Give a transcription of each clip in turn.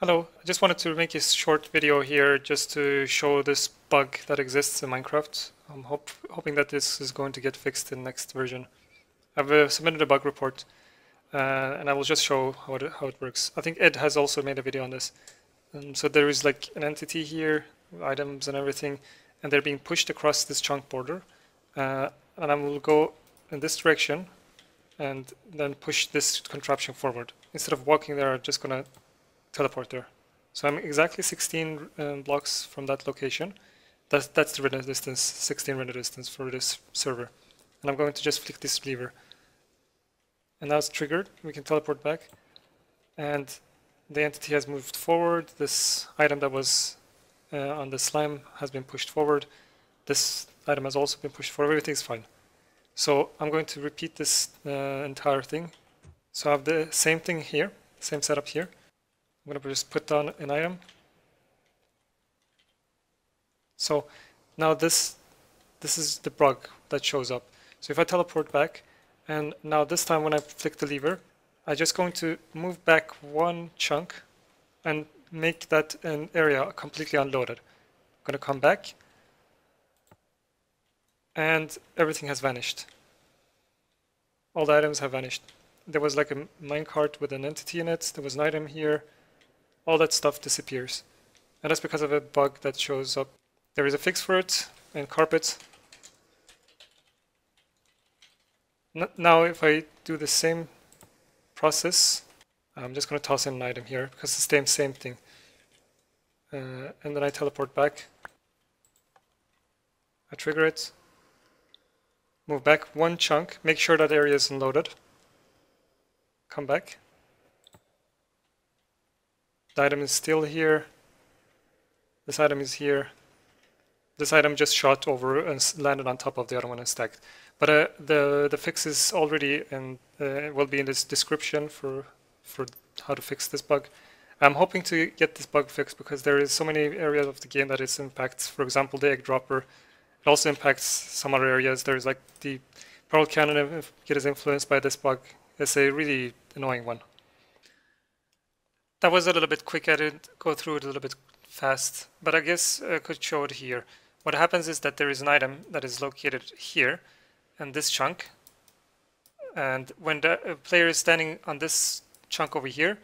Hello, I just wanted to make a short video here just to show this bug that exists in Minecraft. I'm hoping that this is going to get fixed in the next version. I've submitted a bug report and I will just show how it works. I think Ed has also made a video on this. So there is like an entity here, items and everything, and they're being pushed across this chunk border. And I will go in this direction and then push this contraption forward. Instead of walking there, I'm just going to teleport there. So I'm exactly 16 blocks from that location. That's the render distance, 16 render distance for this server. And I'm going to just flick this lever. And now it's triggered. We can teleport back. And the entity has moved forward. This item that was on the slime has been pushed forward. This item has also been pushed forward. Everything's fine. So I'm going to repeat this entire thing. So I have the same thing here, same setup here. I'm going to just put down an item. So now this is the bug that shows up. So if I teleport back, and now this time when I flick the lever, I'm just going to move back one chunk and make that an area completely unloaded. I'm going to come back, and everything has vanished. All the items have vanished. There was like a minecart with an entity in it. There was an item here. All that stuff disappears. And that's because of a bug that shows up. There is a fix for it in carpet. Now if I do the same process, I'm just going to toss in an item here because it's the same thing. And then I teleport back. I trigger it. Move back one chunk. Make sure that area is unloaded. Come back. The item is still here. This item is here. This item just shot over and landed on top of the other one and stacked. But the fix is already and will be in this description for how to fix this bug. I'm hoping to get this bug fixed because there is so many areas of the game that it impacts. For example, the egg dropper. It also impacts some other areas. There's like the Pearl Cannon is influenced by this bug. It's a really annoying one. That was a little bit quick. I didn't go through it a little bit fast, but I guess I could show it here. What happens is that there is an item that is located here in this chunk, and when the player is standing on this chunk over here,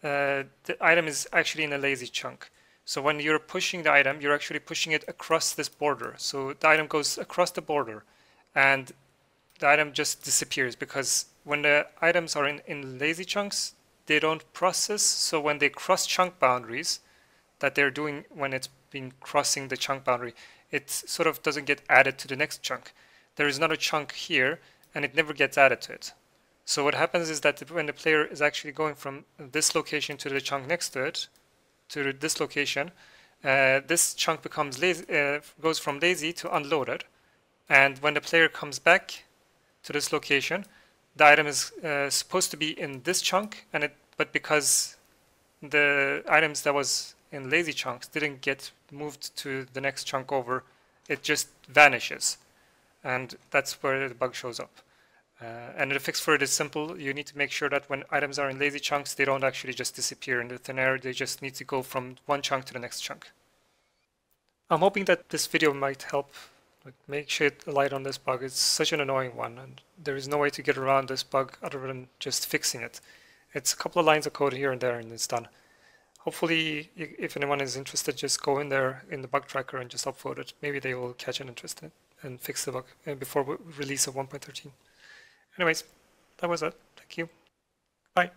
the item is actually in a lazy chunk. So when you're pushing the item, you're actually pushing it across this border. So the item goes across the border, and the item just disappears because when the items are in lazy chunks, they don't process, so when they cross chunk boundaries that they're doing when it's been crossing the chunk boundary, it sort of doesn't get added to the next chunk. There is another chunk here and it never gets added to it. So what happens is that when the player is actually going from this location to the chunk next to it, to this location, this chunk becomes lazy, goes from lazy to unloaded. And when the player comes back to this location, the item is supposed to be in this chunk, but because the items that was in lazy chunks didn't get moved to the next chunk over, it just vanishes. And that's where the bug shows up. And the fix for it is simple. You need to make sure that when items are in lazy chunks, they don't actually just disappear into thin air. They just need to go from one chunk to the next chunk. I'm hoping that this video might help make shed light on this bug. It's such an annoying one, and there is no way to get around this bug other than just fixing it. It's a couple of lines of code here and there, and it's done. Hopefully, if anyone is interested, just go in there in the bug tracker and just upvote it. Maybe they will catch an interest in it and fix the bug before release of 1.13. Anyways, that was it. Thank you. Bye.